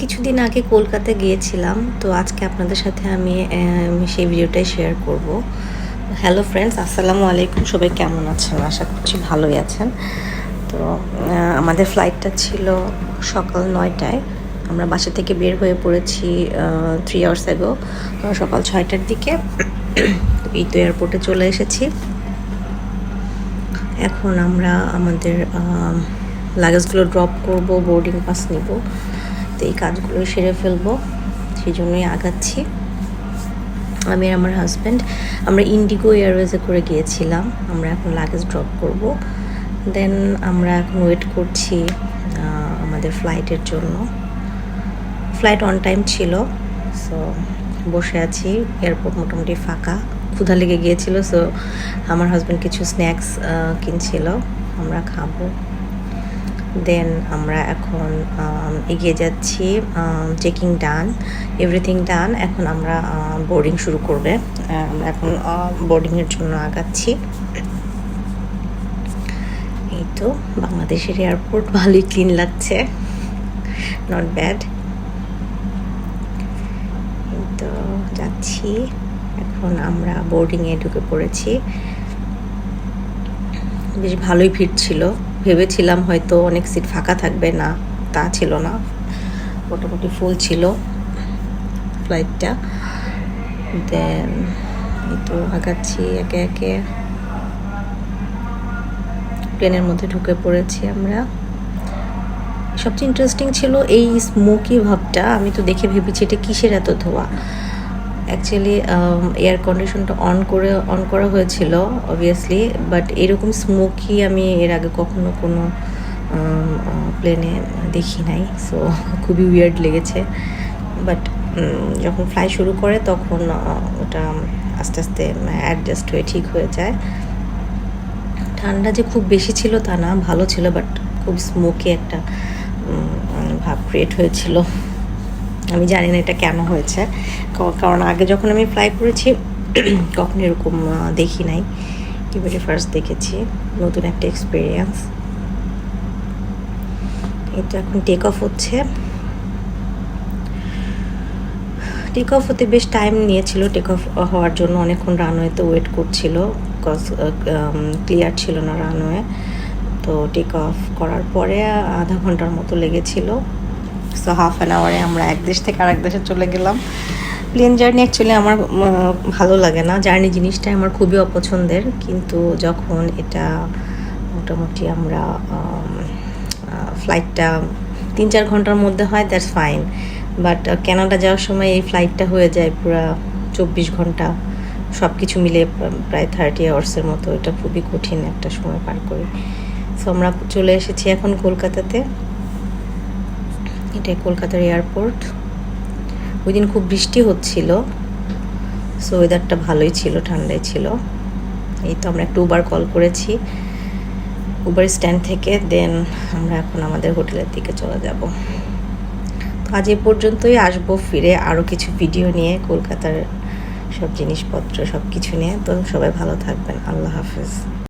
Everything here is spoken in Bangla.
কিছুদিন আগে কলকাতা গিয়েছিলাম, তো আজকে আপনাদের সাথে আমি সেই ভিডিওটাই শেয়ার করব। হ্যালো ফ্রেন্ডস, আসসালামু আলাইকুম। সবাই কেমন আছেন? আশা করছি ভালোই আছেন। তো আমাদের ফ্লাইটটা ছিল সকাল 9টায়। আমরা বাসা থেকে বের হয়ে পড়েছি 3 আওয়ার্স অ্যাগো, সকাল 6টার দিকে। এই তো এয়ারপোর্টে চলে এসেছি। এখন আমরা আমাদের লাগেজগুলো ড্রপ করব, বোর্ডিং পাস নিব। তো এই কাজগুলো সেরে ফেলবো, সেই জন্যই আগাচ্ছি। আমি আর আমার হাজব্যান্ড আমরা ইন্ডিগো এয়ারওয়েজে করে গিয়েছিলাম। আমরা এখন লাগেজ ড্রপ করব, দেন আমরা এখন ওয়েট করছি আমাদের ফ্লাইটের জন্য। ফ্লাইট অন টাইম ছিল, সো বসে আছি। এয়ারপোর্ট মোটামুটি ফাঁকা, ক্ষুধা লেগে গিয়েছিল, সো আমার হাজব্যান্ড কিছু স্ন্যাক্স কিনছিল, আমরা খাবো। দেন আমরা এখন এগিয়ে যাচ্ছি। চেকিং ডান, এভরিথিং ডান। এখন আমরা বোর্ডিং শুরু করবে। আমরা এখন বোর্ডিংয়ের জন্য আগাচ্ছি। এই তো বাংলাদেশের এয়ারপোর্ট, ভালোই ক্লিন লাগছে, নট ব্যাড। এই তো যাচ্ছি, এখন আমরা বোর্ডিংয়ে ঢুকে পড়েছি। বেশ ভালোই ভিড় ছিল, ভেবেছিলাম হয়তো অনেক সিট ফাঁকা থাকবে, না তা ছিল না, মোটামুটি ফুল ছিল ফ্লাইটটা। দেন এই তো আগাচ্ছি একে একে, প্লেনের মধ্যে ঢুকে পড়েছি আমরা। সবচেয়ে ইন্টারেস্টিং ছিল এই স্মোকি ভাবটা। আমি তো দেখে ভেবেছি এটা কিসের এত ধোঁয়া। অ্যাকচুয়ালি এয়ার কন্ডিশনটা অন করা হয়েছিল অবভিয়াসলি, বাট এরকম স্মোকি আমি এর আগে কখনো কোনো প্লেনে দেখি নাই, সো খুবই উইয়ার্ড লেগেছে। বাট যখন ফ্লাই শুরু করে তখন ওটা আস্তে আস্তে অ্যাডজাস্ট হয়ে ঠিক হয়ে যায়। ঠান্ডা যে খুব বেশি ছিল তা না, ভালো ছিল, বাট খুব স্মোকি একটা ভাব ক্রিয়েট হয়েছিল। আমি জানি না এটা কেন হয়েছে, কারণ আগে যখন আমি ফ্লাই করেছি কখন এরকম দেখি নাই, এবারে ফার্স্ট দেখেছি, নতুন একটা এক্সপিরিয়েন্স। এটা এখন টেক অফ হচ্ছে। টেক অফ হতে বেশ টাইম নিয়েছিল, টেক অফ হওয়ার জন্য অনেকক্ষণ রানওয়েতে ওয়েট করছিল, বিকজ ক্লিয়ার ছিল না রানওয়ে। তো টেক অফ করার পরে আধা ঘন্টার মতো লেগেছিল। সো হাফ অ্যান আওয়ারে আমরা এক দেশ থেকে আরেক দেশে চলে গেলাম। প্লেন জার্নি অ্যাকচুয়ালি আমার ভালো লাগে না, জার্নি জিনিসটাই আমার খুবই অপছন্দের, কিন্তু যখন এটা মোটামুটি আমরা ফ্লাইটটা 3-4 ঘন্টার মধ্যে হয়, দ্যাটস ফাইন। বাট কানাডা যাওয়ার সময় এই ফ্লাইটটা হয়ে যায় পুরো 24 ঘন্টা, সব কিছু মিলে প্রায় 30 আওয়ার্সের মতো। এটা খুবই কঠিন একটা সময় পার করি। সো আমরা চলে এসেছি এখন কলকাতাতে। এটাই কলকাতার এয়ারপোর্ট। ওই দিন খুব বৃষ্টি হচ্ছিল, সো ওয়েদারটা ভালোই ছিল, ঠান্ডাই ছিল। এই তো আমরা একটা উবার কল করেছি উবার স্ট্যান্ড থেকে, দেন আমরা এখন আমাদের হোটেলের দিকে চলে যাব। তো আজ এ পর্যন্তই, আসবো ফিরে আরও কিছু ভিডিও নিয়ে, কলকাতার সব জিনিসপত্র সব কিছু নিয়ে। তো সবাই ভালো থাকবেন, আল্লাহ হাফেজ।